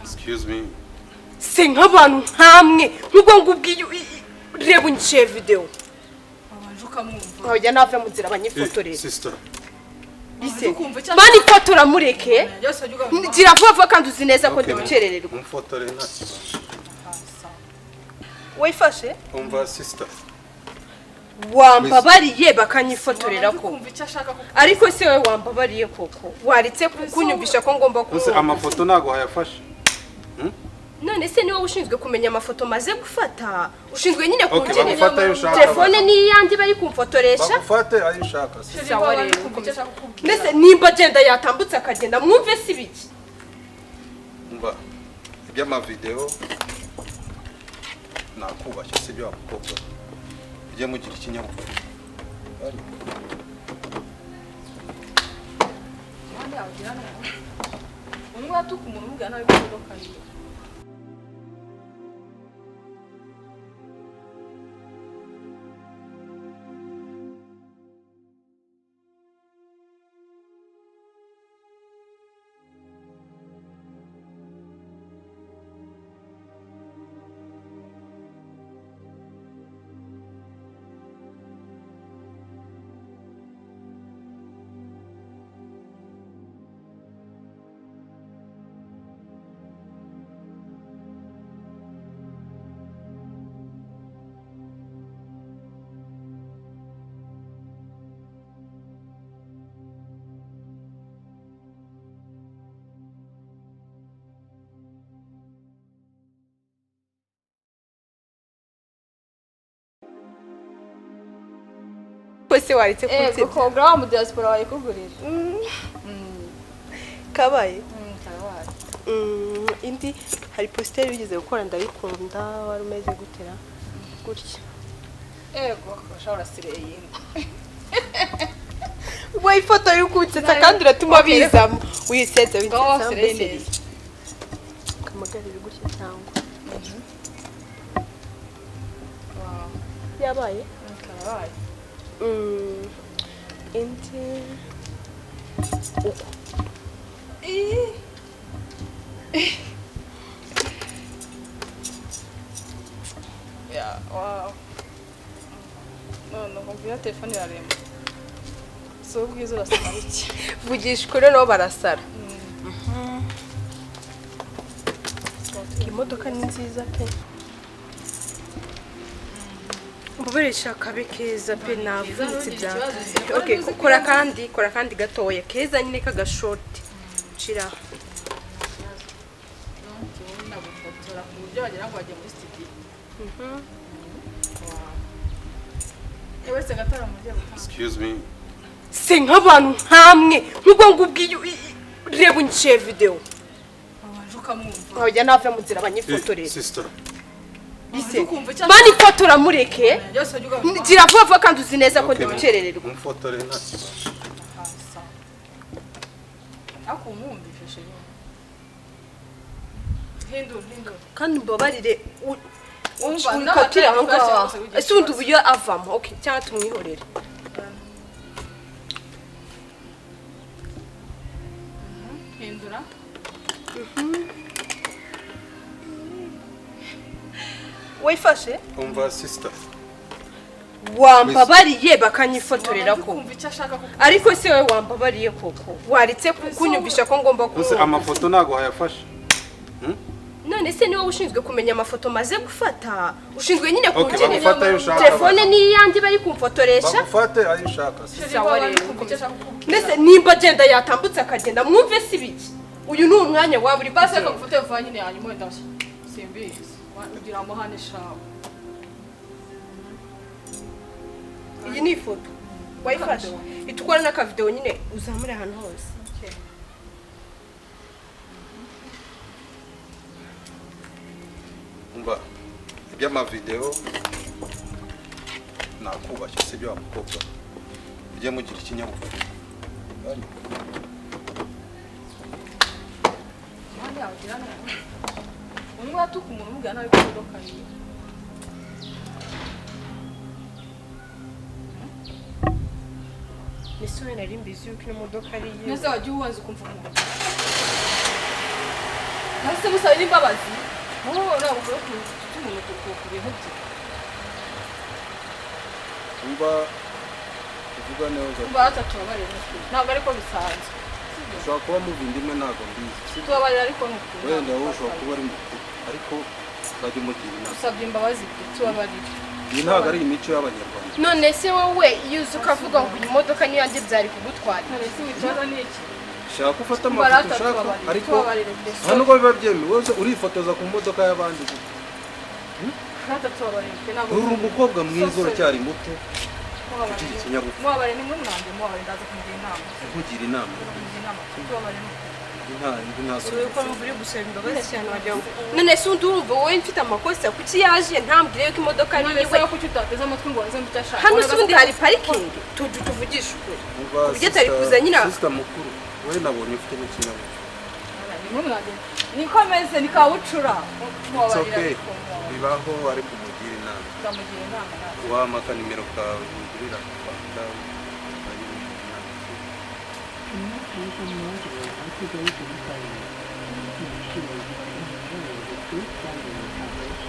Excuse me. Se nk'abantu nkamwe nk'ubwo ngubwiye reba unciye video nkajya nave mu nzira abanyifotorera Sister. mani fotora mureke gira vuba kandi uzi neza ko ndi gucerererwa Umfotore nta kibazo. wayifashe Umva sister. wambabariye bakanyifotorera ko ariko se wowe wambabariye koko waritse kunyumvisha ko ngomba Use amafoto nago hayafashe. none se niwe ushinzwe kumenya amafoto maze gufata ushinzwe nyine kunjye telefone ni yanjye bari kumfotoresha bagufate ayo ushaka sawa rero mbese nimba agenda yatambutse akagenda mwumve si biki umva iby'ama video nakubashye se byo abakobwa ujye mugira ikinyabupfura kwese waritse kunze kokobra wa mu diaspora wayikugurira kabaye kabaye indi hari poster bigeze gukora ndabikunda wari umeze gutera gutya bashobora sireye way ifoto y'ukutsetsa kandi uratuma bizamo wisetse bitse kamagarira gutya cyangwa yabaye kabaye indi wow no kompiyuta telefone yaremba so bwiza urasana iki vugisha kure no barasara imodoka ni nziza pe Mbuberesha kabe keza pe navutse bya okay kora kandi gatoya keza nyine kaga short cira Excuse me. Se nk'abantu nkamwe nk'ubwo ngubwiye reba unciye video nkajya nave mu nzira abanyifotorera Sister. mani fotora mureke gira vuba kandi uzi neza ko ndi gucerererwa Umfotore nta kibazo. kandi mbabarire ukatire aho ngaho ese ubundi uburyo avamo okay cyangwa tumwihorere hindura wayifashe Umva sister. wambabariye bakanyifotorera ko ariko se wowe wambabariye koko waritse kunyumvisha ko ngomba Use amafoto nago hayafashe. none se niwe ushinzwe kumenya amafoto maze gufata ushinzwe nyine kunjye bagufate ayo ushaka telefone ni yanjye bari kumfotoresha bagufate ayo ushaka sawa rero mbese nimba agenda yatambutse akagenda mwumve si biki uyu ni umwanya wa buri basi akagufata telefone nyine hanyuma wenda simbizi ugira amahane shawe iyi ni ifoto wayifashe itukora n'akavideo nyine uzamure ahantu hose umva iby'ama video nakubashye se byo abakobwa ujye mugira ikinyabupfura umwe atuka umuntu umubwira nawe kudoka niyo nisone nari mbizi yuko ino modoka ari iye nese wajya ubanza ukumva umuntu nase musaba n'imbabazi wowe uravuga ko umuntu ku bintu bye umva uvuga neza batatu babarira ntabwo ariko bisanzwe ushobora kuba muvinda imwe ntabwo mbizi tubabarira ariko nuko wenda wowe ushobora kuba ari mukuru ariko bajya umugira inama usabye imbabazi bwe tubabarira iyi ntabwo ari imico y'abanyarwanda none se wowe iyo uzi ukavuga ngo iyi modoka ni yanjye byari kugutwara ntaretse wicara n'iki shaka ufata amafoto ushaka ariko hano uko biba byemewe wese urifotoza ku modoka y'abandi uri umukobwa mwiza uracyari muto ugira ikinyabupfura mubabarire ni mwanjye mubabarire ndaza kumugira inama nkugira inama wowe ko numva uri gusaba imbabazi cyane wagira ngo none se undi urumva wowe mfite amakosa kuki yaje ntambwire yuko imodoka ari iwe kuki utateze amatwi ngo wanze icyo ashaka hano se ubundi hari parikingi tuvugisha ukuri uburyo atari kuza nyine sisita mukuru wowe nabonye ufite n'ikinyabupfura niko ameze ni kawucura bibaho ari kumugira inama ukamugira inama wamaka nimero kawe yigurira fanta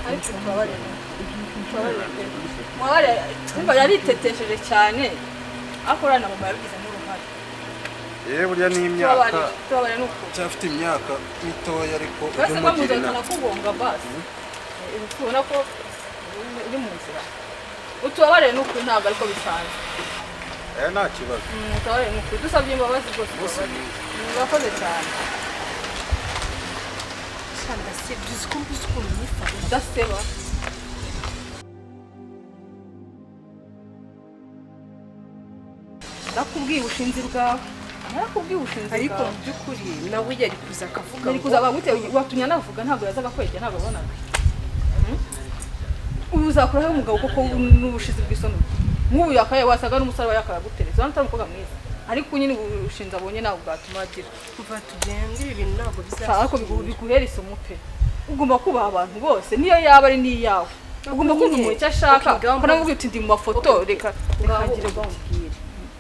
ariko mubabarire twumva yaritetesheje cyane akora na mama yabigizemo uruhare burya ni imyaka tubabarire nuko cyafite imyaka mitoya ariko base bamuzana kugonga basi ubona ko uri mu nzira utubabarire nuko ntabwo ariko bisanzwe nta kibazo utubabarire nuko dusabye imbabazi rwose urakoze cyane ndasebye uzi ko mbuze ukuntu nifata udaseba nakubwiye ubushinzi bwawe narakubwiye ubushinzi bwawe ariko mu by'ukuri nawe yari kuza akavuga yari kuza bagute watumye anavuga ntabwo yazaga kwegera ntabwo abonaga ubu uzakuraho umugabo koko n'ubushizi bw'isoni nk'ubu yakaye wasaga n'umusore aba yakayagutereza urabona atari umukobwa mwiza ariko nyine ubushinzi abonye ntabwo bwatuma agira kuva tugenda ibi bintu ntabwo bizashira ariko biguhera isomo pe ugomba kubaha abantu bose niyo yaba ari n'iyawe ugomba kumva umuntu icyo ashaka ko namubwira uti ndi mu mafoto reka ngire bamubwire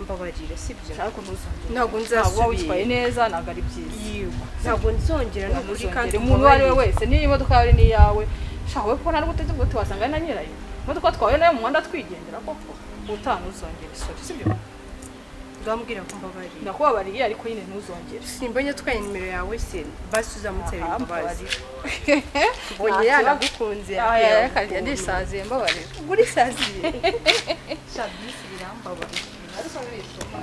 mbabarire sibyo ariko ntuzongere ntabwo nzasubira witwaye neza ntabwo ari byiza yego ntabwo nzongera n'ukuri kandi umuntu uwo ari we wese niyo imodoka yawe ari n'iyawe shaka we kubona n'ubutezi bwose wasanga ari na nyirayo imodoka twawe nayo mu muhanda twigendera koko ubutaha ntuzongere isuri sibyo ndambwira ko mbabarire ndakubabariye ariko nyine ntuzongere simbonye twaye nimero yawe se basi uzamutsebe imbabazi mbonye yanagukunze yakajya ndisaziye mbabarire uri saziye shabisi birambabarire ariko birisoma